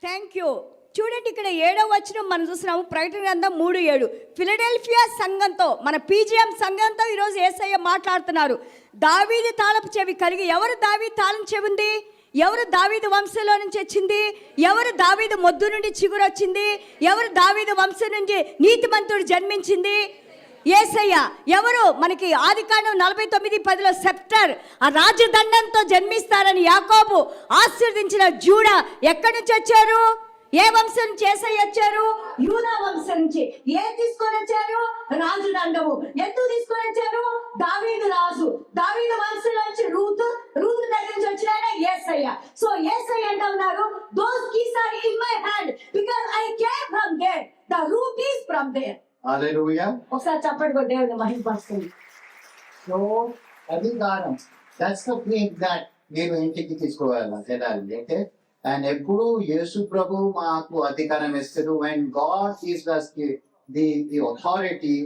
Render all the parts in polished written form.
Thank you. చూడండి, ఇక్కడ 7వ వచనం మనం చూస్తున్నాము. ప్రకటన గ్రంథం 3:7. ఫిలడెల్ఫియా సంఘంతో, మన పీజిఎం సంఘంతో ఈరోజు యేసయ్య మాట్లాడుతున్నారు. దావీదు తాళపు చెవి కలిగి. ఎవరు దావీదు తాళం చెవి ఉంది? ఎవరు దావీదు వంశంలో నుంచి వచ్చింది? ఎవరు దావీదు మొద్దు నుండి చిగురు వచ్చింది? ఎవరు దావీదు వంశం నుంచి నీతిమంతుడు జన్మించింది? యేసయ్య. ఎవరు? మనకి ఆదికాండం 49:10 సెప్టర్ ఆ రాజదండంతో జన్మిస్తారని యాకోబు ఆశీర్వదించిన జూడా ఎక్కడి నుంచి వచ్చారు? ఏ వంశం నుంచి యేసయ్య వచ్చారు? యూదా వంశం నుంచి. తీసుకొని వచ్చారు? రాజదండము. ఎందుకు తీసుకొని వచ్చారు? దావీదు రాజు. దావీదు వంశం నుంచి రూతు దగ్గర నుంచి వచ్చిన యేసయ్య. సో యేసయ్య అంటా ఉన్నారు, those keys are in my hand because I came from there. The root is from there. Hallelujah. ఒకసారి చప్పటి కొట్టి దేవుని మహిమపరుస్తుంది. So అధికారం, that's the thing that నేను ఇంటికి తీసుకోవాలి అంటే. అండ్ ఎప్పుడు యేసు ప్రభు మాకు అధికారం ఇస్తారు. when God gives us the authority,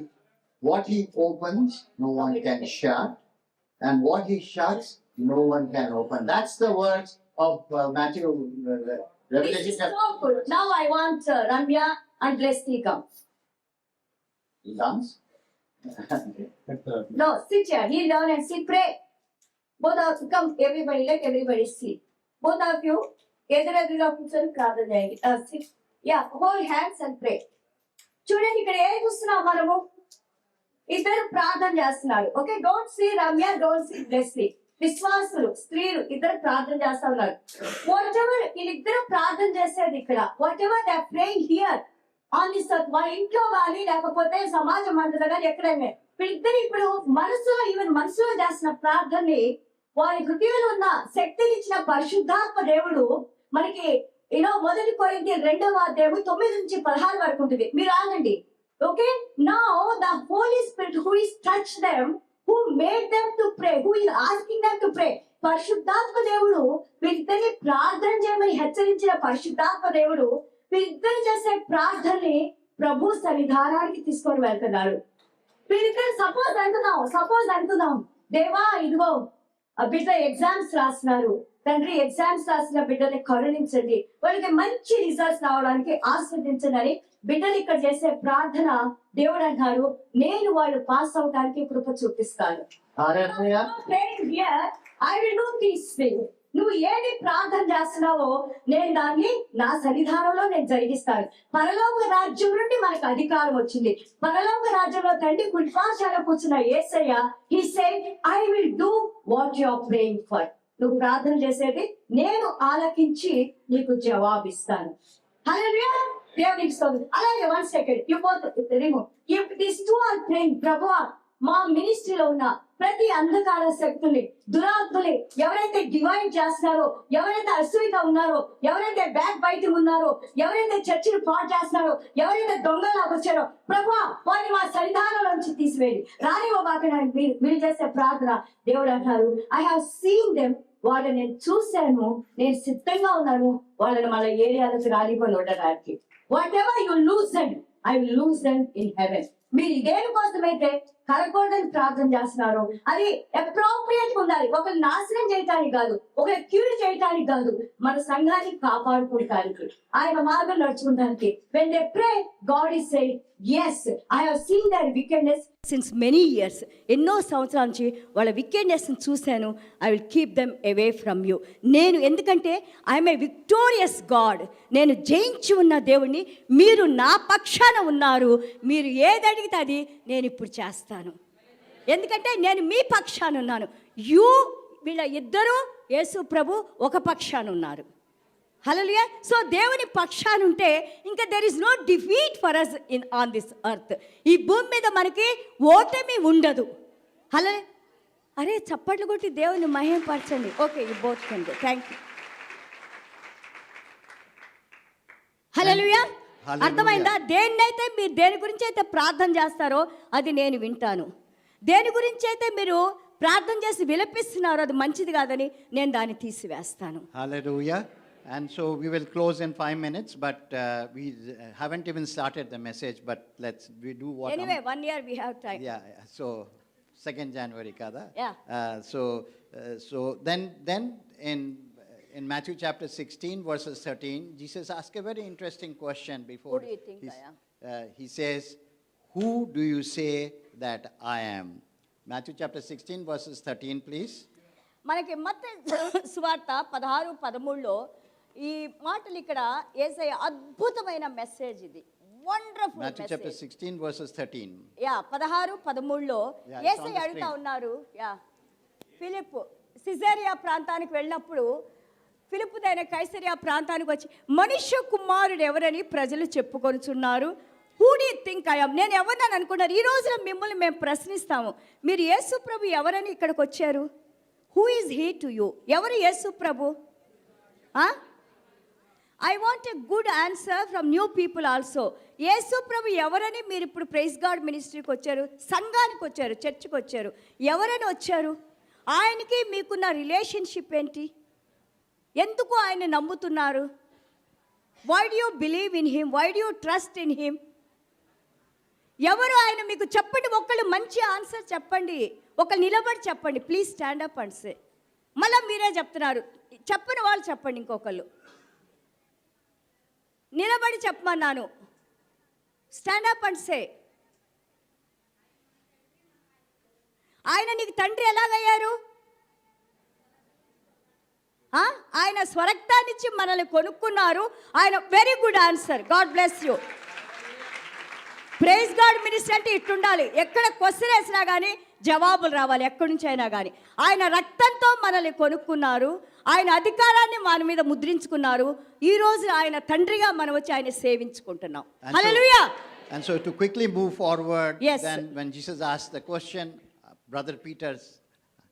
what he opens no one can shut, and what he shuts no one can open. That's the words of Matthew, Revelation. This is so good. Now I want Ramya and Leslie come. Dance? No, sit here. Kneel down and sit. Pray. Both of you come. Everybody, let everybody sit. Both of you, ఎదురెదురుగా కూర్చొని ప్రార్థన చేయండి. Sit. Yeah, hold hands and pray. చూడండి, ఇక్కడ ఏం చూస్తున్నాం మనము? ఇద్దరు ప్రార్థన చేస్తున్నారు. Okay, don't see Ramya, don't see Leslie. విశ్వాసులు, స్త్రీలు ఇద్దరు ప్రార్థన చేస్తా ఉన్నారు. వాట్ ఎవర్ వీళ్ళిద్దరు ప్రార్థన చేసేది ఇక్కడ, whatever they are praying here on this earth, వాళ్ళ ఇంట్లో కానీ లేకపోతే సమాజం అంతటా కానీ ఎక్కడైనా వీళ్ళిద్దరు ఇప్పుడు మనసులో చేసిన ప్రార్థనని, వారి హృదయంలో ఉన్న శక్తిని ఇచ్చిన పరిశుద్ధాత్మ దేవుడు మనకి మొదటి కొరింథీ 2:9-16 వరకు ఉంటుంది. మీరు ఆగండి. Okay, now the holy spirit who is touch them, who made them to pray, who is asking them to pray. పరిశుద్ధాత్మ దేవుడు వీరిద్దరిని ప్రార్థన చేయమని హెచ్చరించిన పరిశుద్ధాత్మ దేవుడు వీరిద్దరు చేసే ప్రార్థనని ప్రభు సన్నిధానానికి తీసుకొని వెళ్తున్నారు. వీరిద్దరు సపోజ్ అనుకుందాం, దేవా ఇదిగో బిడ్డ ఎగ్జామ్స్ రాస్తున్నారు, తండ్రి ఎగ్జామ్స్ రాసిన బిడ్డని కరుణించండి, వాళ్ళకి మంచి రిజల్ట్స్ రావడానికి ఆస్వాదించండి. బిడ్డలు ఇక్కడ చేసే ప్రార్థన, దేవుడు అంటారు, నేను వాళ్ళు పాస్ అవడానికి కృప చూపిస్తాను. నువ్వు ఏది ప్రార్థన చేస్తున్నావో నేను దాన్ని నా సన్నిధానంలో నేను జరిగిస్తాను. పరలోక రాజ్యం నుండి మనకు అధికారం వచ్చింది. పరలోక రాజ్యంలో తండ్రి కుడిపాశాల కూర్చున్న యేసయ్య, he said, I will do what you are praying for. నువ్వు ప్రార్థన చేసేది నేను ఆలకించి నీకు జవాబిస్తాను. హల్లెలూయా. దేవునికి స్తోత్రం. అలాగే 1 second, you both remove. If these two are praying, ప్రభువా మా మినిస్ట్రీలో ఉన్న ప్రతి అంధకార శక్తుల్ని, దురాత్మని ఎవరైతే డివైడ్ చేస్తున్నారో, ఎవరైతే అసూయగా ఉన్నారో, ఎవరైతే బ్యాక్ బైటింగ్ ఉన్నారో, ఎవరైతే చర్చిని పాడు చేస్తున్నారో, ఎవరైతే దొంగలా వచ్చారో, ప్రభువా వారిని మా సన్నిధానం నుంచి తీసివేయండి. మీరు చేసే ప్రార్థన, దేవుడు అంటారు, ఐ హావ్ సీన్ దెమ్, వాళ్ళని నేను చూశాను, నేను సిద్ధంగా ఉన్నాను వాళ్ళని మన ఏరియాలకు రానివ్వని ఉండడానికి. What ever you lose them, I will lose them in heaven. మీరు దేనికోసమైతే కలగకూడదని ప్రార్థన చేస్తున్నారు, అది అప్రోప్రియేట్ ఉండాలి. ఒకరు నాశనం చేయటానికి కాదు, ఒకరు క్యూర్ చేయటానికి కాదు, మన సంఘాన్ని కాపాడుకోవటానికి, ఆయన మార్గం నడుచుకోవడానికి. When they pray, God is saying, yes, I have seen their wickedness since many years. ఎన్నో సంవత్సరాల నుంచి వాళ్ళ వికెడ్నెస్ చూశాను. I will keep them away from you. నేను ఎందుకంటే ఐఎమ్ ఏ విక్టోరియస్ గాడ్, నేను జయించి ఉన్న దేవుణ్ణి, మీరు నా పక్షాన ఉన్నారు, మీరు ఏది అడిగితే అది నేను ఇప్పుడు చేస్తాను, ఎందుకంటే నేను మీ పక్షాన ఉన్నాను. వీళ్ళ ఇద్దరు యేసు ప్రభు ఒక పక్షాన ఉన్నారు. హల్లెలూయా. సో దేవుని పక్షాన ఉంటే ఇంకా there is no defeat for us on this earth. ఈ భూమి మీద మనకి ఓటమి ఉండదు. హల్లెలూయా. అరే చప్పట్లు కొట్టి దేవుని మహిమపరచండి. Okay, you both can go. Thank you. హల్లెలూయా. అర్థమైందా? దేన్నైతే మీరు దేని గురించి అయితే ప్రార్థన చేస్తారో అది నేను వింటాను. దేని గురించి అయితే మీరు ప్రార్థన చేసి విలపిస్తున్నారో అది మంచిది కాదని నేను దాన్ని తీసివేస్తాను. హల్లెలూయా. And so we will close in 5 minutes, but we haven't even started the message, but we do what. Anyway, 1 year we have time. Yeah. So 2nd January kada. Yeah. So then in in Matthew chapter 16, verses 13, Jesus asked a very interesting question before. Who do you think I am? He says, "Who do you say that I am?" Matthew chapter 16, verses 13, please. మనకి మత్తయి సువార్త 16-13లో ఈ మాటలు ఇక్కడ యేసయ్య అద్భుతమైన message ఇది, wonderful Matthew chapter message. 16, verses 13. Yeah 16-13లో Yeah, it's on యేసయ్య the అడుగుతా screen. ఉన్నారు. యా ఫిలిప్ సిజేరియా ప్రాంతానికి వెళ్ళినప్పుడు ఫిలిప్పుదైన కైసరియా ప్రాంతానికి వచ్చి మనుష్య కుమారుడు ఎవరని ప్రజలు చెప్పుకొనుచున్నారు, who do you think I am, నేను ఎవరినని అనుకున్నారు. ఈ రోజున మిమ్మల్ని మేము ప్రశ్నిస్తాము, మీరు యేసు ప్రభు ఎవరని ఇక్కడికి వచ్చారు? Who is he to you? ఎవరు యేసు ప్రభు? I want a good answer from new people also. యేసు ప్రభు ఎవరని మీరు ఇప్పుడు ప్రైజ్ గాడ్ మినిస్ట్రీకి వచ్చారు, సంఘానికి వచ్చారు, చర్చికి వచ్చారు, ఎవరని వచ్చారు? ఆయనకి మీకున్న రిలేషన్షిప్ ఏంటి? ఎందుకు ఆయన నమ్ముతున్నారు? Why do you believe in him? Why do you trust in him? ఎవరు ఆయన మీకు చెప్పండి. ఒకళ్ళు మంచి ఆన్సర్ చెప్పండి, ఒకళ్ళు నిలబడి చెప్పండి. Please stand up and say. మళ్ళీ మీరే చెప్తున్నారు, చెప్పని వాళ్ళు చెప్పండి. ఇంకొకళ్ళు నిలబడి చెప్పమన్నాను. Stand up and say. ఆయన నీకు తండ్రి ఎలాగయ్యారు? ఆయన స్వరక్తాన్నిచ్చి మనల్ని కొనుక్కున్నారు. ఆయన very good answer. God bless you. Praise God ministry అంటే ఇట్టుండాలి. ఎక్కడ క్వశ్చన్ వేసినా కానీ జవాబులు రావాలి, ఎక్కడి నుంచి అయినా కానీ. ఆయన రక్తంతో మనల్ని కొనుక్కున్నారు, ఆయన అధికారాన్ని మన మీద ముద్రించుకున్నారు. ఈ రోజు ఆయన తండ్రిగా మనం వచ్చి ఆయన సేవించుకుంటున్నాం. హల్లెలూయా. And so to quickly move forward, Yes. then when Jesus asked the question, Brother Peter's,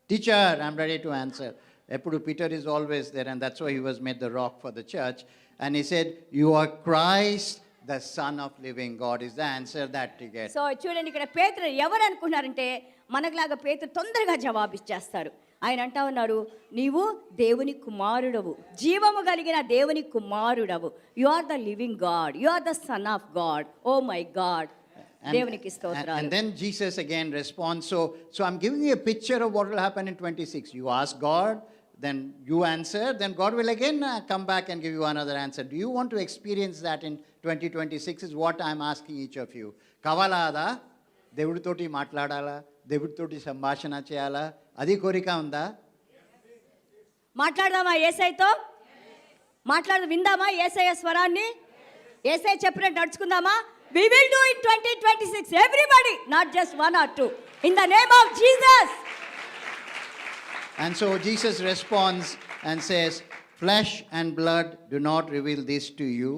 "Teacher, I'm ready to answer." Epudu Peter is always there, and that's why he was made the rock for the church. And he said, "You are Christ, the Son of living God," is the answer that he gets. So చూడండి, ఇక్కడ పేతురు ఎవరు అనుకున్నారంటే మనకులాగా పేతురు తొందరగా జవాబు ఇచ్చేస్తారు. ఆయన అంటా ఉన్నారు, నీవు దేవుని కుమారుడవు, జీవము కలిగిన దేవుని కుమారుడవు. You are the living God, you are the son of God. Oh my God. దేవునికి స్తోత్రాలు. And then Jesus again responds, so I'm giving you a picture of what will happen in 26. You ask God, then you answer, then God will again come back and give you another answer. Do you want to experience that in 2026 is what I'm asking each of you. కావాలా? దేవుడితోటి మాట్లాడాలా, దేవుడితోటి సంభాషణ చేయాలా, అది కోరిక ఉందా? మాట్లాడదామా యేసయ్యతో? విందామా యేసయ్య స్వరాన్ని? యేసయ్య చెప్పినట్టు నడుచుకుందామా? We will do in 2026. Everybody, not just one or two. In the name of Jesus. And so Jesus responds and says, "Flesh and blood do not reveal this to you.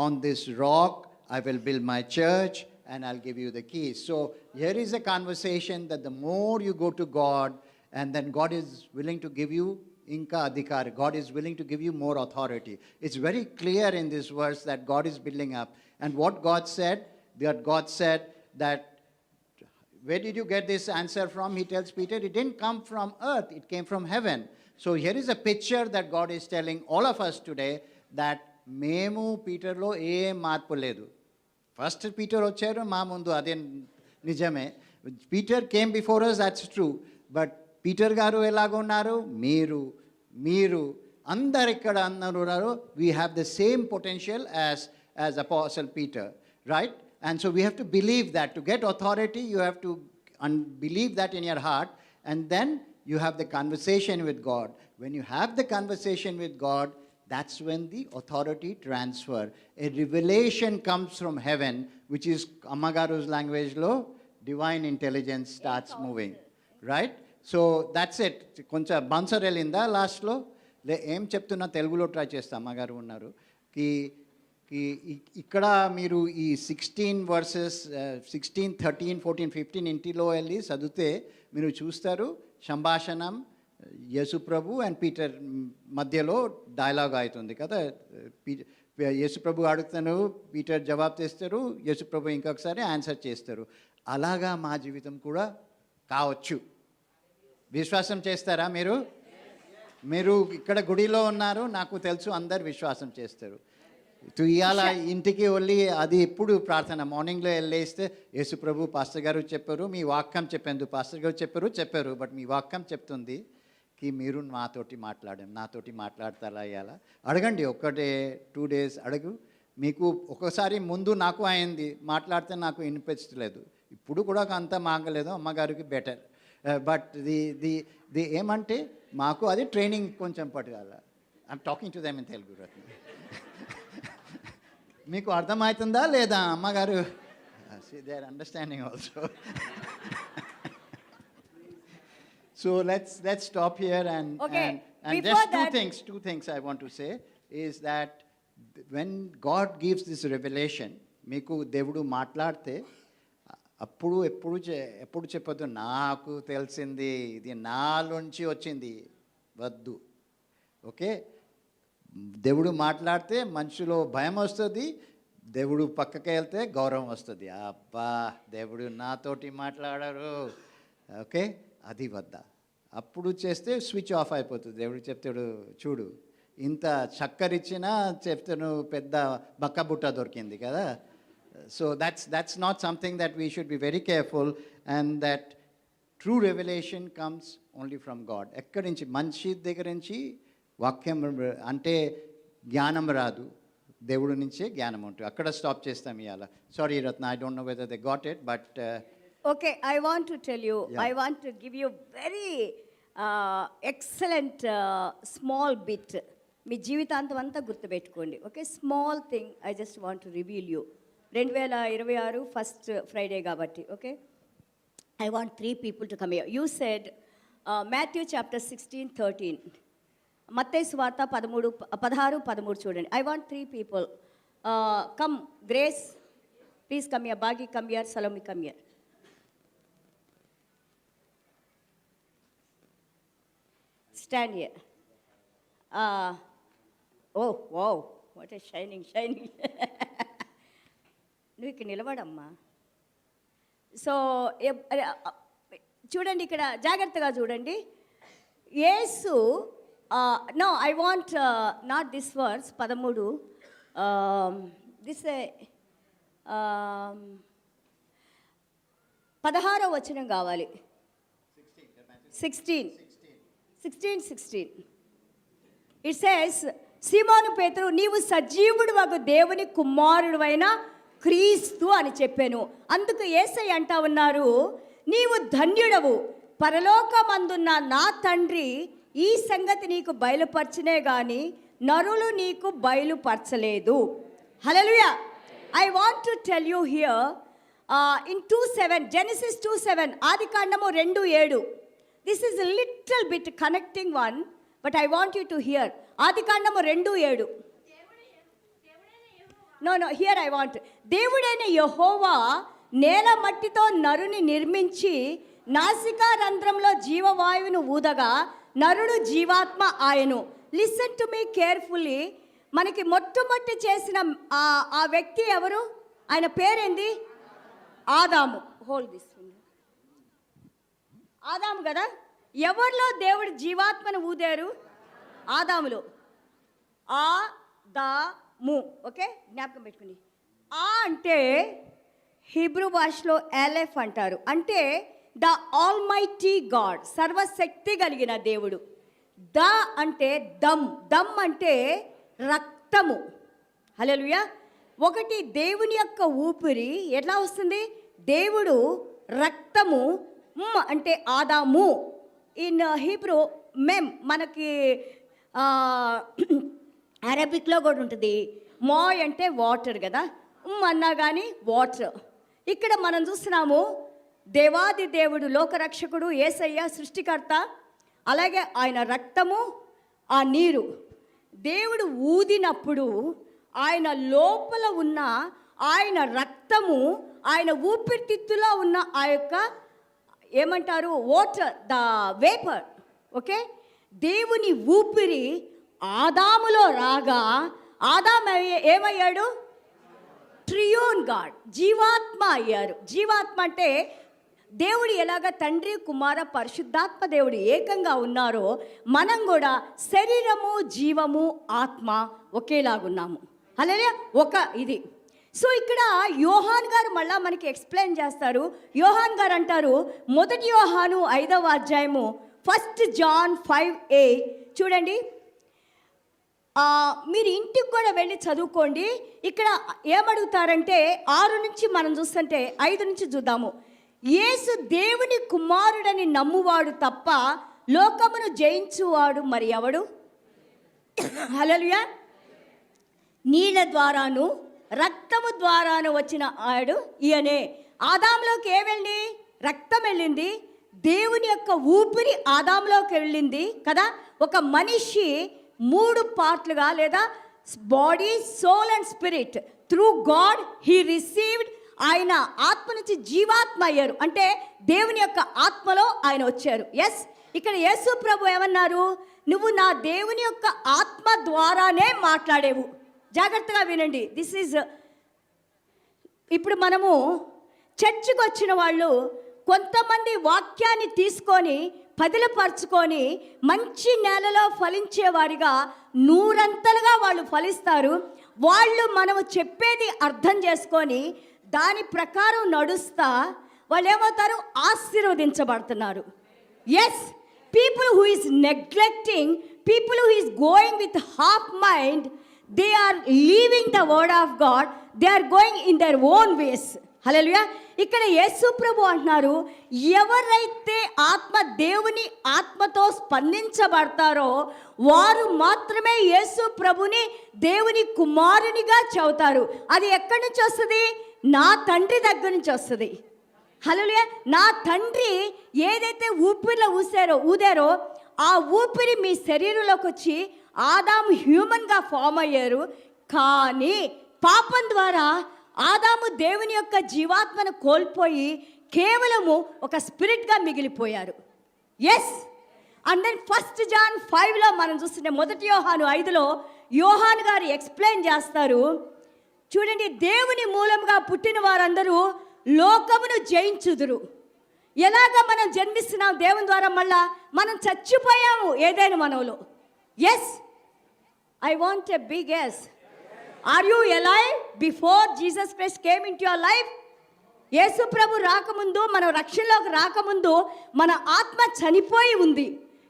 On this rock I will build my church and I'll give you the keys." So here is a conversation that the more you go to God, and then God is willing to give you inka adhikar. God is willing to give you more authority. It's very clear in this verse that God is building up. And what God said that, where did you get this answer from? He tells Peter, it didn't come from earth, it came from heaven. So here is a picture that God is telling all of us today that మేము పీటర్లో ఏ మార్పు లేదు. First Peter వచ్చారు మా ముందు, అదే నిజమే. Peter came before us, that's true. But Peter గారు ఎలాగున్నారు? మీరు అందరు ఇక్కడ ఉన్నారు. We have the same potential as Apostle Peter, right? And so we have to believe that. To get authority, you have to believe that in your heart, and then you have the conversation with God. When you have the conversation with God, that's when the authority transfer. A revelation comes from heaven, which is Ammagaru's language lo, divine intelligence starts moving, right? So that's it. కొంచెం bouncer వెళ్ళిందా లాస్ట్లో? ఏం చెప్తున్నా తెలుగులో try చేస్తా. అమ్మగారు ఉన్నారు ఇక్కడ మీరు ఈ 16 verses 16, 13, 14, 15 ఇంటిలో వెళ్ళి చదివితే మీరు చూస్తారు సంభాషణం యేసుప్రభు అండ్ పీటర్ మధ్యలో డైలాగ్ అవుతుంది కదా. యేసుప్రభు అడుగుతాను, పీటర్ జవాబు చేస్తారు, యేసుప్రభు ఇంకొకసారి ఆన్సర్ చేస్తారు. అలాగా మా జీవితం కూడా కావచ్చు. విశ్వాసం చేస్తారా మీరు? మీరు ఇక్కడ గుడిలో ఉన్నారు, నాకు తెలుసు అందరు విశ్వాసం చేస్తారు. ఇవాళ ఇంటికి వెళ్ళి అది ఎప్పుడు ప్రార్థన మార్నింగ్లో వెళ్ళేస్తే యేసుప్రభు పాస్టర్ గారు చెప్పారు, మీ వాక్యం చెప్పారు, పాస్టర్ గారు చెప్పారు, బట్ మీ వాక్యం చెప్తుంది మీరు నాతోటి మాట్లాడతారా ఇవాళ అడగండి. ఒక్కటే 2 days అడుగు. మీకు ఒకసారి ముందు నాకు అయింది, మాట్లాడితే నాకు వినిపించలేదు, ఇప్పుడు కూడా అంత మాగలేదు, అమ్మగారికి బెటర్. బట్ ది ఏమంటే మాకు అది ట్రైనింగ్ కొంచెం పట్టుకోవాలి. I'm talking to them in Telugu. మీకు అర్థమవుతుందా లేదా అమ్మగారు? They are understanding also. So let's stop here Okay, and before just that- two things I want to say is that when God gives this revelation, మీకు దేవుడు మాట్లాడితే అప్పుడు ఎప్పుడు చెప్పదు నాకు తెలిసింది, ఇది నాలోంచి వచ్చింది, వద్దు. ఓకే, దేవుడు మాట్లాడితే మనుషులో భయం వస్తుంది, దేవుడు పక్కకి వెళ్తే గౌరవం వస్తుంది. అబ్బా దేవుడు నాతోటి మాట్లాడారు, ఓకే, అది వద్దా. అప్పుడు చేస్తే స్విచ్ ఆఫ్ అయిపోతుంది. దేవుడు చెప్తాడు చూడు ఇంత చక్కరిచ్చినా చెప్తాను పెద్ద బక్కబుట్ట దొరికింది కదా. So that's not something that we should be very careful, and that true revelation comes only from God. ఎక్కడి నుంచి? మనిషి దగ్గర నుంచి వాక్యం అంటే జ్ఞానం రాదు, దేవుడి నుంచే జ్ఞానం ఉంటుంది. అక్కడ స్టాప్ చేస్తాం ఇవాళ. Sorry Ratna, I don't know whether they got it, but Okay, I want to tell you, Yeah. I want to give you very excellent small bit. మీ జీవితాంతం అంతా గుర్తుపెట్టుకోండి. Okay, small thing I just want to reveal you. 2026 first Friday కాబట్టి. Okay, I want 3 people to come here. You said Matthew chapter 16:13, మత్తయి సువార్త 16:13 చూడండి. I want 3 people. Come, Grace please come here, బాగి come here, Salome come here. Stand here. Oh, wow, what a shining. నువ్వు ఇక్కడ నిలబడమ్మా. So చూడండి, ఇక్కడ జాగ్రత్తగా చూడండి. యేసు no I want not this verse 13, this 16వ వచనం కావాలి. 16. It says, సీమోను పేతురు నీవు సజీవుడు వగు దేవుని కుమారుడువైన క్రీస్తు అని చెప్పాను. అందుకు యేసయ్య అంటా ఉన్నారు, నీవు ధన్యుడవు, పరలోకమందున్న నా తండ్రి ఈ సంగతి నీకు బయలుపరచనే గాని నరులు నీకు బయలుపరచలేదు. హల్లెలూయా. I want to tell you here in 2:7, Genesis 2:7, ఆదికాండము 2:7. This is a little bit connecting one, but I want you to hear. ఆదికాండము 2:7. No, here I want. దేవుడైన యెహోవా నేల మట్టితో నరుని నిర్మించి నాసికా రంధ్రంలో జీవవాయువును ఊదగా నరుడు జీవాత్మ ఆయను. Listen to me carefully. మనకి మొట్టమొదటి చేసిన ఆ వ్యక్తి ఎవరు? ఆయన పేరేంది? ఆదాము. Hold this. ఆదాము కదా. ఎవరిలో దేవుడు జీవాత్మను ఊదారు? ఆదాములో. ఆదాము. ఓకే, జ్ఞాపకం పెట్టుకుని. అంటే హీబ్రూ భాషలో ఎలెఫ్ అంటారు, అంటే ద ఆల్మైటీ గాడ్, సర్వశక్తి కలిగిన దేవుడు. ద అంటే దమ్ అంటే రక్తము. హల్లెలూయా. ఒకటి దేవుని యొక్క ఊపిరి ఎట్లా వస్తుంది? దేవుడు రక్తము అంటే ఆదాము. ఇన్ హీబ్రూ మెమ్, మనకి అరబిక్లో కూడా ఉంటుంది. మోయ్ అంటే వాటర్ కదా, అన్నా కానీ వాటర్. ఇక్కడ మనం చూస్తున్నాము దేవాది దేవుడు, లోకరక్షకుడు యేసయ్య సృష్టికర్త, అలాగే ఆయన రక్తము, ఆ నీరు. దేవుడు ఊదినప్పుడు ఆయన లోపల ఉన్న ఆయన రక్తము, ఆయన ఊపిరితిత్తులో ఉన్న ఆ యొక్క ఏమంటారు వాటర్, ద వేపర్. ఓకే, దేవుని ఊపిరి ఆదాములో రాగా ఆదాము ఏమయ్యాడు? ట్రియోన్ గాడ్, జీవాత్మ అయ్యారు. జీవాత్మ అంటే దేవుడు ఎలాగ తండ్రి కుమార పరిశుద్ధాత్మ దేవుడు ఏకంగా ఉన్నారో మనం కూడా శరీరము జీవము ఆత్మ ఒకేలాగున్నాము. హల్లెలూయా. ఒక ఇది. సో ఇక్కడ యోహాన్ గారు మళ్ళా మనకి ఎక్స్ప్లెయిన్ చేస్తారు. యోహాన్ గారు అంటారు, 1 యోహాను 5వ అధ్యాయము 1 John 5:8 చూడండి. మీరు ఇంటికి కూడా వెళ్ళి చదువుకోండి. ఇక్కడ ఏమడుగుతారంటే 6 నుంచి మనం చూస్తుంటే 5 నుంచి చూద్దాము. యేసు దేవుని కుమారుడని నమ్మువాడు తప్ప లోకమును జయించువాడు మరి ఎవడు? హల్లెలూయా. నీళ్ళ ద్వారాను రక్తము ద్వారాను వచ్చిన ఆడు ఈయనే. ఆదాంలోకి వెళ్ళి రక్తం వెళ్ళింది, దేవుని యొక్క ఊపిరి ఆదాంలోకి వెళ్ళింది కదా. ఒక మనిషి 3 పార్ట్లుగా లేదా body, soul and spirit through God he received. ఆయన ఆత్మ నుంచి జీవాత్మ అయ్యారు, అంటే దేవుని యొక్క ఆత్మలో ఆయన వచ్చారు. ఎస్, ఇక్కడ యేసు ప్రభు ఏమన్నారు? నువ్వు నా దేవుని యొక్క ఆత్మ ద్వారానే మాట్లాడేవు. జాగ్రత్తగా వినండి. దిస్ ఈజ్ ఇప్పుడు మనము చర్చికి వచ్చిన వాళ్ళు కొంతమంది వాక్యాన్ని తీసుకొని పదిలపరుచుకొని మంచి నేలలో ఫలించేవారిగా 100 వాళ్ళు ఫలిస్తారు. వాళ్ళు మనము చెప్పేది అర్థం చేసుకొని దాని ప్రకారం నడుస్తా వాళ్ళు ఏమవుతారు? ఆశీర్వదించబడుతున్నారు. Yes, people who is neglecting, people who is going with half mind, they are leaving the word of God, they are going in their own ways. హల్లెలూయా. ఇక్కడ యేసు ప్రభు అంటున్నారు, ఎవరైతే దేవుని ఆత్మతో స్పందించబడతారో వారు మాత్రమే యేసు ప్రభుని దేవుని కుమారునిగా చెబుతారు. అది ఎక్కడి నుంచి వస్తుంది? నా తండ్రి దగ్గర నుంచి వస్తుంది. హల్లెలూయా. నా తండ్రి ఏదైతే ఊపిరిలో ఊదారో ఆ ఊపిరి మీ శరీరంలోకి వచ్చి ఆదాము హ్యూమన్గా ఫామ్ అయ్యారు. కానీ పాపం ద్వారా ఆదాము దేవుని యొక్క జీవాత్మను కోల్పోయి కేవలము ఒక స్పిరిట్గా మిగిలిపోయారు. ఎస్, అండ్ దెన్ 1 John 5లో మనం చూస్తుంటే 1 యోహాను 5లో యోహాను గారు ఎక్స్ప్లెయిన్ చేస్తారు. చూడండి, దేవుని మూలంగా పుట్టిన వారందరూ లోకమును జయించుదురు. ఎలాగ మనం జన్మిస్తున్నాం దేవుని ద్వారా? మళ్ళా మనం చచ్చిపోయాము ఏదైనా మనలో. Yes, I want a big S. Are you alive before Jesus Christ came into your life? యేసు ప్రభు రాకముందు, మన రక్షణలోకి రాకముందు మన ఆత్మ చనిపోయి ఉంది.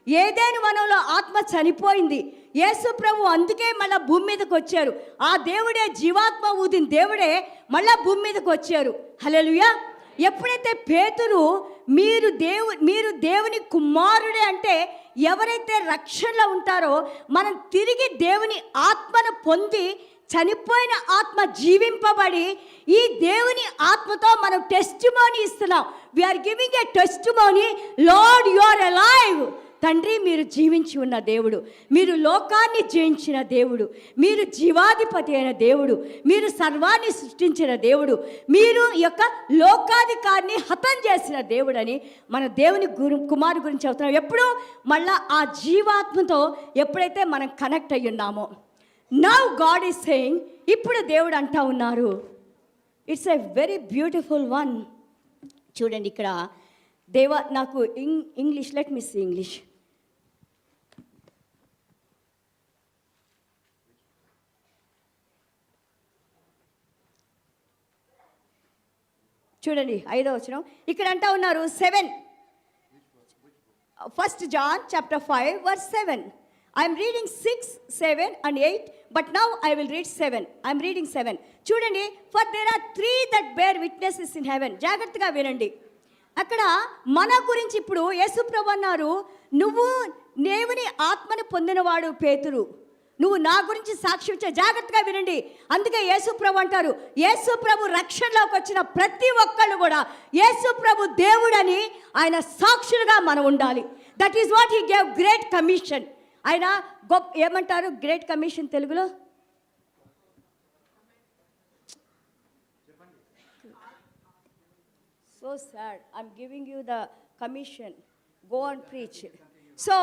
ఏదైనా మనలో ఆత్మ చనిపోయింది. యేసు ప్రభు అందుకే మళ్ళీ భూమి మీదకి వచ్చారు. ఆ దేవుడే, జీవాత్మ ఊదిన దేవుడే మళ్ళా భూమి మీదకి వచ్చారు. హల్లెలూయా. ఎప్పుడైతే పేతురు మీరు దేవుని కుమారుడే అంటే ఎవరైతే రక్షణలో ఉంటారో మనం తిరిగి దేవుని ఆత్మను పొంది చనిపోయిన ఆత్మ జీవింపబడి ఈ దేవుని ఆత్మతో మనం టెస్టిమోనీ ఇస్తున్నాం. We're giving a testimony, Lord you are alive. తండ్రి, మీరు జీవించి ఉన్న దేవుడు, మీరు లోకాన్ని జయించిన దేవుడు, మీరు జీవాధిపతి అయిన దేవుడు, మీరు సర్వాన్ని సృష్టించిన దేవుడు, మీరు యొక్క లోకాధికారిని హతం చేసిన దేవుడు అని మన దేవుని కుమారు గురించి చెబుతున్నాం. ఎప్పుడు మళ్ళా ఆ జీవాత్మతో ఎప్పుడైతే మనం కనెక్ట్ అయ్యి ఉన్నామో, నౌ గాడ్ ఈజ్ సేయింగ్, ఇప్పుడు దేవుడు అంటా ఉన్నారు, it's a very beautiful one. చూడండి ఇక్కడ నాకు English, let me see English. చూడండి 5వ వచనం ఇక్కడ అంటా ఉన్నారు 7, 1 John chapter 5 verse 7. I am reading 6, 7 and 8, but now I will read 7. I am reading 7. చూడండి, for there are 3 that bear witnesses in heaven. జాగ్రత్తగా వినండి. అక్కడ మన గురించి ఇప్పుడు యేసుప్రభు అన్నారు, నువ్వు దేవుని ఆత్మను పొందినవాడు పేతురు, నువ్వు నా గురించి సాక్ష్యం ఇచ్చే. జాగ్రత్తగా వినండి. అందుకే యేసుప్రభు అంటారు, యేసుప్రభు రక్షణలోకి వచ్చిన ప్రతి ఒక్కళ్ళు కూడా యేసుప్రభు దేవుడని ఆయన సాక్షులుగా మనం ఉండాలి. That is what he gave great commission. ఆయన ఏమంటారు గ్రేట్ కమిషన్ తెలుగులో? So sad. I'm giving you the commission. Go and preach. So,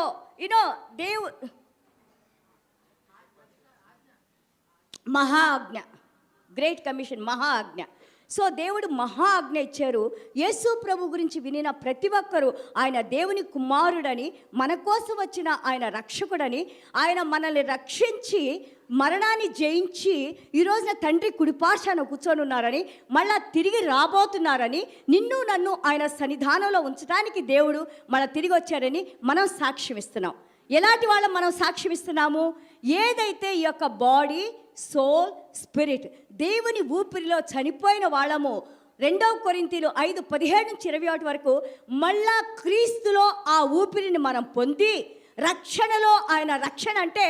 మహాజ్ఞ, గ్రేట్ కమిషన్, మహాజ్ఞ. సో దేవుడు మహాజ్ఞ ఇచ్చారు. యేసు ప్రభు గురించి వినిన ప్రతి ఒక్కరూ ఆయన దేవుని కుమారుడని, మన కోసం వచ్చిన ఆయన రక్షకుడని, ఆయన మనల్ని రక్షించి మరణాన్ని జయించి ఈ రోజున తండ్రి కుడిపార్శ్వాన కూర్చొని ఉన్నారని, మళ్ళా తిరిగి రాబోతున్నారని, నిన్ను నన్ను ఆయన సన్నిధానంలో ఉంచడానికి దేవుడు మళ్ళీ తిరిగి వచ్చారని మనం సాక్ష్యం ఇస్తున్నాం. ఎలాంటి వాళ్ళం మనం సాక్ష్యం ఇస్తున్నాము? ఏదైతే ఈ యొక్క బాడీ, సోల్, స్పిరిట్ దేవుని ఊపిరిలో చనిపోయిన వాళ్ళము, 2 కొరింథీలు 5:17-21 వరకు మళ్ళా క్రీస్తులో ఆ ఊపిరిని మనం పొంది రక్షణలో, ఆయన రక్షణ అంటే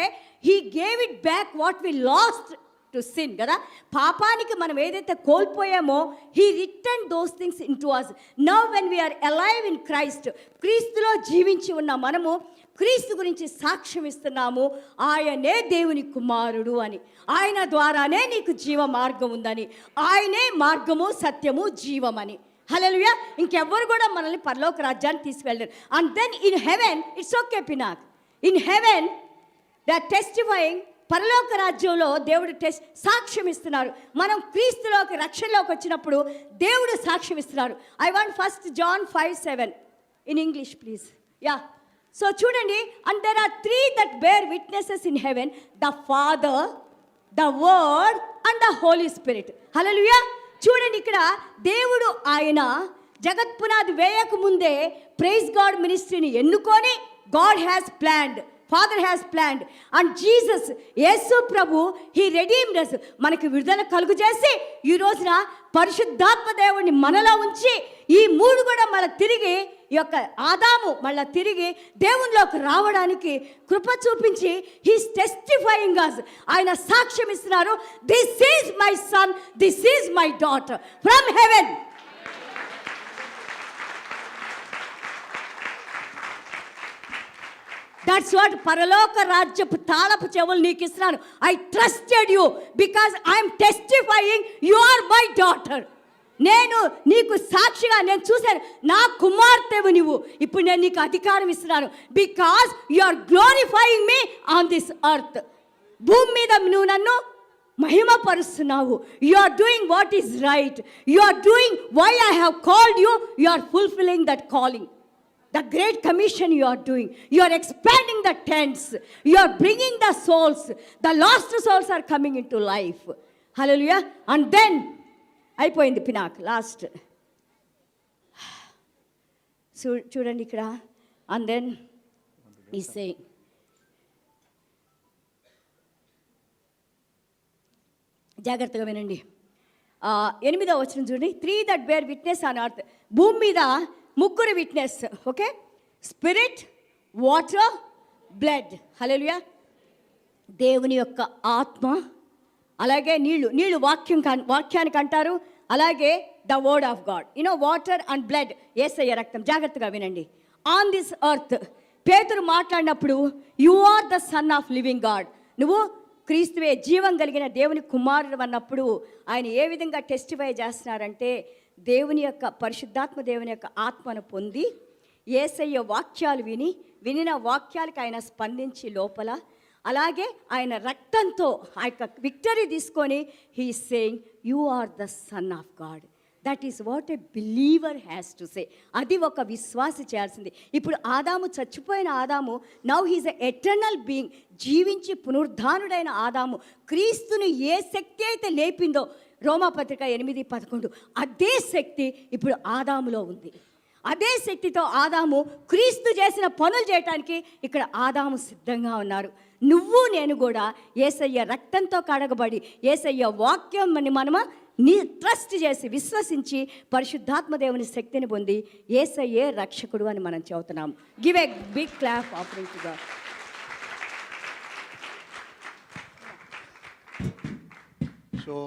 he gave it back what we lost to sin కదా. పాపానికి మనం ఏదైతే కోల్పోయామో he return those things into us. Now when we're alive in Christ, క్రీస్తులో జీవించి ఉన్న మనము క్రీస్తు గురించి సాక్ష్యం ఇస్తున్నాము. ఆయనే దేవుని కుమారుడు అని, ఆయన ద్వారానే నీకు జీవ మార్గం ఉందని, ఆయనే మార్గము, సత్యము, జీవమని. హల్లెలూయా. ఇంకెవ్వరు కూడా మనల్ని పరలోక రాజ్యాన్ని తీసుకెళ్ళారు. And then in heaven it's okay pinnacle, in heaven they are testifying. పరలోక రాజ్యంలో దేవుడు సాక్ష్యం ఇస్తున్నారు. మనం క్రీస్తులోకి, రక్షణలోకి వచ్చినప్పుడు దేవుడు సాక్ష్యం ఇస్తున్నారు. I want first John 5:7 in English please. Yeah, so చూడండి. And there are 3 that bear witnesses in heaven, the Father, the Word and the Holy Spirit. హల్లెలూయా. చూడండి, ఇక్కడ దేవుడు ఆయన జగత్పునాది వేయక ముందే ప్రైజ్ గాడ్ మినిస్ట్రీని ఎన్నుకొని God has planned, father has planned, and Jesus Yesu Prabhu he redeemed us, మనకి విడుదల కలుగు చేసి ఈ రోజున పరిశుద్ధాత్మ దేవుడిని మనలో ఉంచి ఈ 3 కూడా మళ్ళీ తిరిగి ఈ యొక్క ఆదాము మళ్ళీ తిరిగి దేవునిలోకి రావడానికి కృప చూపించి హీస్ టెస్టిఫైయింగ్ us, ఆయన సాక్ష్యం ఇస్తున్నారు. This is my son, this is my daughter from heaven. That's what పరలోక రాజ్యపు తాళపు చెవులు నీకు ఇస్తున్నాను. I trusted you because I'm testifying you are my daughter. నేను నీకు సాక్షిగా నేను చూశాను, నా కుమార్తెవు నువ్వు. ఇప్పుడు నేను నీకు అధికారం ఇస్తున్నాను because you are glorifying me on this earth. భూమి మీద నువ్వు నన్ను మహిమపరుస్తున్నావు. You are doing what is right, you are doing why I have called you, you are fulfilling that calling. The great commission you are doing, you are expanding the tents, you are bringing the souls, the lost souls are coming into life. Hallelujah. And then అయిపోయింది Pinak last. చూడండి ఇక్కడ. and then he saying, జాగ్రత్తగా వినండి. 8వ వచనం చూడండి. 3 that bear witness on earth, భూమి మీద 3 witness. Okay, spirit, water, blood. హల్లెలూయా. దేవుని యొక్క ఆత్మ, అలాగే నీళ్ళు వాక్యానికి అంటారు, అలాగే the word of God. Water and blood, యేసయ్య రక్తం. జాగ్రత్తగా వినండి. ఆన్ దిస్ ఎర్త్ పేతురు మాట్లాడినప్పుడు you are the son of living God, నువ్వు క్రీస్తువే జీవం కలిగిన దేవుని కుమారుడు అన్నప్పుడు ఆయన ఏ విధంగా టెస్టిఫై చేస్తున్నారంటే దేవుని యొక్క పరిశుద్ధాత్మ దేవుని యొక్క ఆత్మను పొంది యేసయ్య వాక్యాలు వినిన వాక్యాలకు ఆయన స్పందించి లోపల, అలాగే ఆయన రక్తంతో ఆ యొక్క విక్టరీ తీసుకొని he is saying you are the son of God. That is what a believer has to say. అది ఒక విశ్వాసి చేయాల్సింది. ఇప్పుడు ఆదాము, చచ్చిపోయిన ఆదాము, now he's a eternal being, జీవించి పునరుద్ధానుడైన ఆదాము క్రీస్తును ఏ శక్తి అయితే లేపిందో రోమాపత్రిక 8:11, అదే శక్తి ఇప్పుడు ఆదాములో ఉంది. అదే శక్తితో ఆదాము క్రీస్తు చేసిన పనులు చేయటానికి ఇక్కడ ఆదాము సిద్ధంగా ఉన్నారు. నువ్వు నేను కూడా యేసయ్య రక్తంతో కడగబడి యేసయ్య వాక్యం మనము ట్రస్ట్ చేసి విశ్వసించి పరిశుద్ధాత్మ దేవుని శక్తిని పొంది యేసయ్యే రక్షకుడు అని మనం చెబుతున్నాము. Give a big clap offering to God. So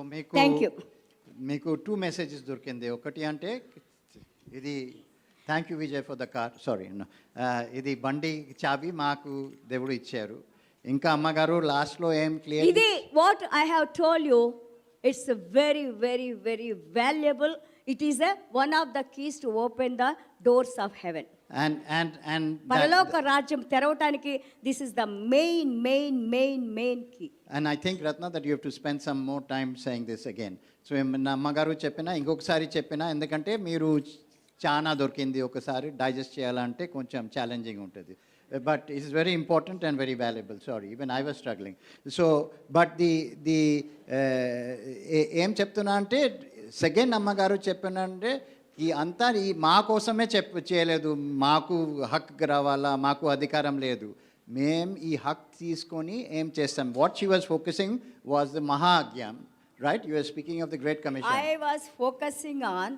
మీకు 2 మెసేజెస్ దొరికింది. ఒకటి అంటే ఇది thank you Vijay for the car, sorry, ఇది బండి చావి మాకు దేవుడు ఇచ్చారు. ఇంకా అమ్మగారు లాస్ట్లో ఏం క్లియర్, ఇది what I have told you, it's very very very valuable. It is one of the keys to open the doors of haven. and పరలోక రాజ్యం తెరవటానికి this is the main key. And I think Ratna that you have to spend some more time saying this again. So అమ్మగారు చెప్పినా ఇంకొకసారి చెప్పినా, ఎందుకంటే మీరు చాలా దొరికింది, ఒకసారి డైజెస్ట్ చేయాలంటే కొంచెం ఛాలెంజింగ్ ఉంటుంది. but it's very important and very valuable. Sorry, even I was struggling. So, but ఏం చెప్తున్నా అంటే సెకండ్ అమ్మగారు చెప్పినంటే ఈ అంతా ఈ మా కోసమే చేయలేదు, మాకు హక్కు రావాలా, మాకు అధికారం లేదు, మేం ఈ హక్ తీసుకొని ఏం చేస్తాం. What she was focusing was the మహాజ్ఞం, right? You are speaking of the great commission. I was focusing on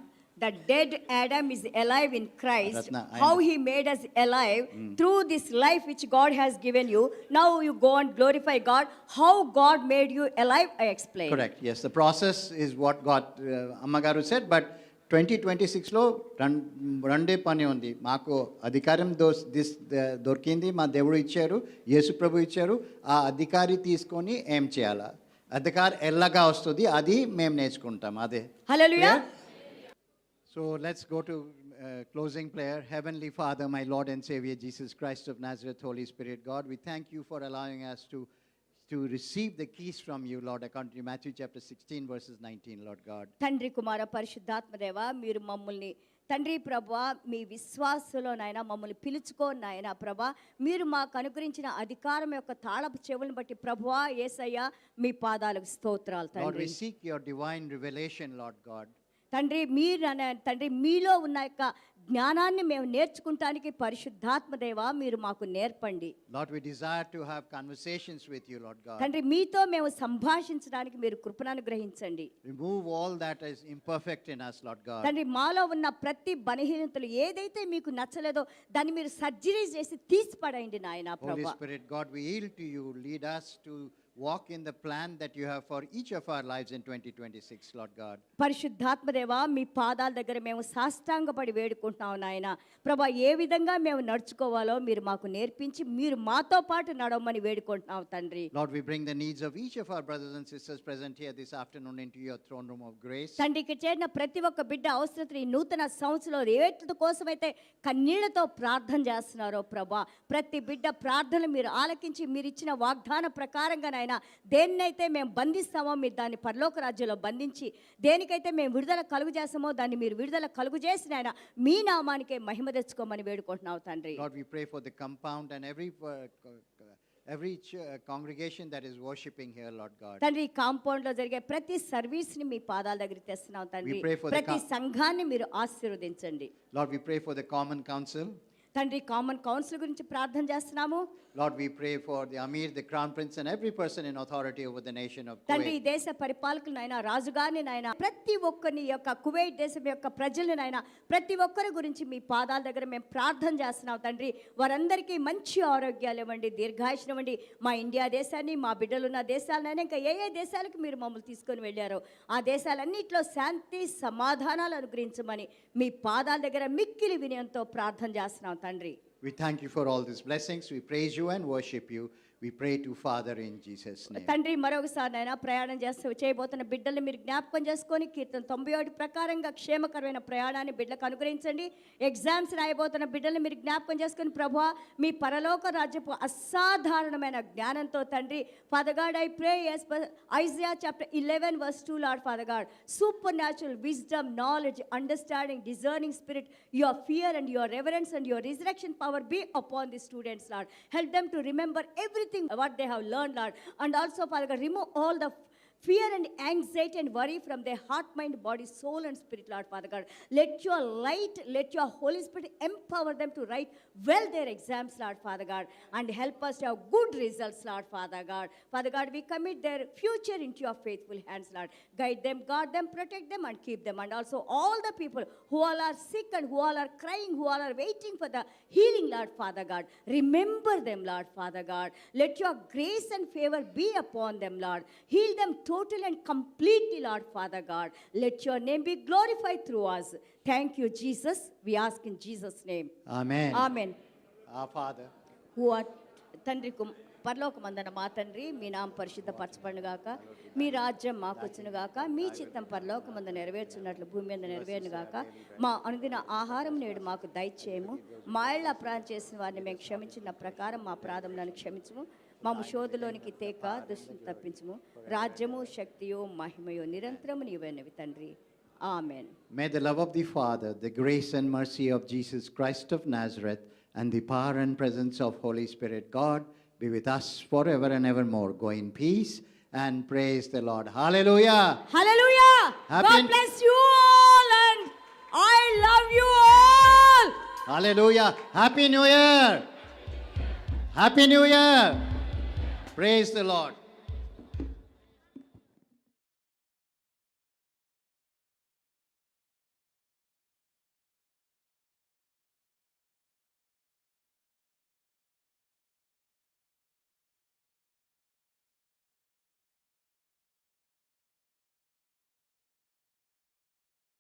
the dead Adam is alive in Christ, Ratna, I how know. he made us alive through this life which God has given you. Now you go and glorify God. How God made you alive, I explained. Correct, yes. The process is what God, Ammagaru said, but 2026లో రెండే పని ఉంది. మాకు అధికారం దొరికింది, మా దేవుడు ఇచ్చారు, యేసు ప్రభు ఇచ్చారు. ఆ అధికారి తీసుకొని ఏం చేయాలా, అధికారం ఎలాగా వస్తుంది అది మేము నేర్చుకుంటాం. అదే. Hallelujah. So let's go to closing prayer. Heavenly Father, my Lord and Savior Jesus Christ of Nazareth, Holy Spirit, God, we thank you for allowing us to receive the keys from you, Lord, according to Matthew chapter 16, verses 19, Lord God. తండ్రి కుమార పరిశుద్ధాత్మదేవ, మీరు మమ్మల్ని తండ్రి ప్రభా మీ విశ్వాసంలో నాయన మమ్మల్ని పిలుచుకోని నాయన ప్రభా, మీరు మాకు అనుగ్రహించిన అధికారం యొక్క తాళపు చెవులను బట్టి ప్రభువా యేసయ్య మీ పాదాలకు స్తోత్రాలు Lord, we తండ్రి. seek your divine revelation, Lord God. తండ్రి మీరు తండ్రి మీలో ఉన్న యొక్క జ్ఞానాన్ని మేము నేర్చుకుంటానికి పరిశుద్ధాత్మదేవ మీరు మాకు నేర్పండి. Lord, we desire to have conversations with you, Lord God. తండ్రి మీతో మేము సంభాషించడానికి మీరు కృపను అనుగ్రహించండి. Remove all that is imperfect in us, Lord God. తండ్రి మాలో ఉన్న ప్రతి బలహీనతలు ఏదైతే మీకు నచ్చలేదో దాన్ని మీరు సర్జరీ చేసి తీసిపడేయండి నాయన Holy ప్రభా. Spirit, God, we yield to you. Lead us to walk in the plan that you have for each of our lives in 2026, Lord God. పరిశుద్ధాత్మదేవ మీ పాదాల దగ్గర మేము సాష్టాంగపడి వేడుకుంటున్నాం నాయన ప్రభా. ఏ విధంగా మేము నడుచుకోవాలో మీరు మాకు నేర్పించి మీరు మాతో పాటు నడవమని వేడుకుంటున్నాం తండ్రి. Lord, we bring the needs of each of our brothers and sisters present here this afternoon into your throne room of grace. తండ్రికి చేరిన ప్రతి ఒక్క బిడ్డ అవసరతలు ఈ నూతన సంవత్సరంలో ఏటి కోసమైతే కన్నీళ్లతో ప్రార్థన చేస్తున్నారో ప్రభా, ప్రతి బిడ్డ ప్రార్థనలు మీరు ఆలకించి మీరు ఇచ్చిన వాగ్దాన ప్రకారంగా నాయన దేన్నైతే మేము బంధిస్తామో మీరు దాన్ని పరలోక రాజ్యంలో బంధించి, దేనికైతే మేము విడుదల కలుగు చేస్తామో దాన్ని మీరు విడుదల కలుగు చేసి నాయన మీ నామానికే మహిమ తెచ్చుకోమని వేడుకుంటున్నావు తండ్రి. Lord, we pray for the compound and every congregation that is worshiping here, Lord God. తండ్రి కాంపౌండ్ లో జరిగే ప్రతి సర్వీస్ ని మీ పాదాల దగ్గరికి తెస్తున్నాం తండ్రి. We pray for the ప్రతి సంఘాన్ని మీరు ఆశీర్వదించండి. Lord, we pray for the common council. తండ్రి కామన్ కౌన్సిల్ గురించి ప్రార్థన చేస్తున్నాము. Lord, we pray for the Amir, the Crown Prince, and every person in authority over the nation of తండ్రి ఈ Kuwait. దేశ పరిపాలకులు నాయన రాజుగారిని నాయన ప్రతి ఒక్కరిని యొక్క కువైట్ దేశం యొక్క ప్రజలను నాయన ప్రతి ఒక్కరి గురించి మీ పాదాల దగ్గర మేము ప్రార్థన చేస్తున్నాం తండ్రి. వారందరికీ మంచి ఆరోగ్యాలు ఇవ్వండి, దీర్ఘాయుష్ను ఇవ్వండి. మా ఇండియా దేశాన్ని, మా బిడ్డలు ఉన్న దేశాలనైనా ఇంకా ఏ దేశాలకు మీరు మమ్మల్ని తీసుకొని వెళ్ళారో ఆ దేశాలన్నింటిలో శాంతి సమాధానాలు అనుగ్రహించమని మీ పాదాల దగ్గర మిక్కిలి వినయంతో ప్రార్థన చేస్తున్నాం తండ్రి. We thank you for all these blessings. We praise you and worship you. We pray to Father in Jesus' name. తండ్రి మరొకసారి నాయన ప్రయాణం చేయబోతున్న బిడ్డల్ని మీరు జ్ఞాపకం చేసుకొని కీర్తన 91 ప్రకారంగా క్షేమకరమైన ప్రయాణాన్ని బిడ్డలకు అనుగ్రహించండి. ఎగ్జామ్స్ రాయబోతున్న బిడ్డల్ని మీరు జ్ఞాపకం చేసుకొని ప్రభువా మీ పరలోక రాజ్యపు అసాధారణమైన జ్ఞానంతో తండ్రి father God I pray as per Isaiah chapter 11 verse 2 Lord father God supernatural wisdom knowledge understanding discerning spirit your fear and your reverence and your resurrection power be upon the students, Lord. Help them to remember everything what they have learned, Lord. And also, Father God, remove all the fear and anxiety and worry from their heart, mind, body, soul and spirit, Lord Father God. Let your light, let your Holy Spirit empower them to write well their exams, Lord Father God, and help us to have good results, Lord Father God. Father God, we commit their future into your faithful hands, Lord. Guide them, guard them, protect them and keep them. And also all the people who all are sick and who all are crying, who all are waiting for the healing, Lord Father God. Remember them, Lord Father God. Let your grace and favor be upon them, Lord. Heal them totally and completely, Lord Father God. Let your name be glorified through us. Thank you, Jesus. We ask in Jesus' name. Amen. Amen. Our Father. Who art తండ్రి పరలోకమందున్న మా తండ్రి మీ నామ పరిశుద్ధపరచబడును గాక, మీ రాజ్యం మాకు వచ్చును గాక, మీ చిత్తం పరలోకమందు నెరవేర్చున్నట్లు భూమి మీద నెరవేరును గాక. మా అనుదిన ఆహారం నేడు మాకు దయచేయము. మా ఇళ్ళ అపరాధం చేసిన వారిని మేము క్షమించిన ప్రకారం మా అపరాధములను క్షమించము. మాము శోధలోనికి తేక దుష్టుని తప్పించము. రాజ్యము శక్తియు మహిమయు నిరంతరము నీవైనవి తండ్రి. Amen. May the love of the Father, the grace and mercy of Jesus Christ of Nazareth, and the power and presence of Holy Spirit God be with us forever and evermore. Go in peace and praise the Lord. Hallelujah. Hallelujah. Happy- God bless you all and I love you all. Hallelujah. Happy New Year. Happy New Year. Praise the Lord.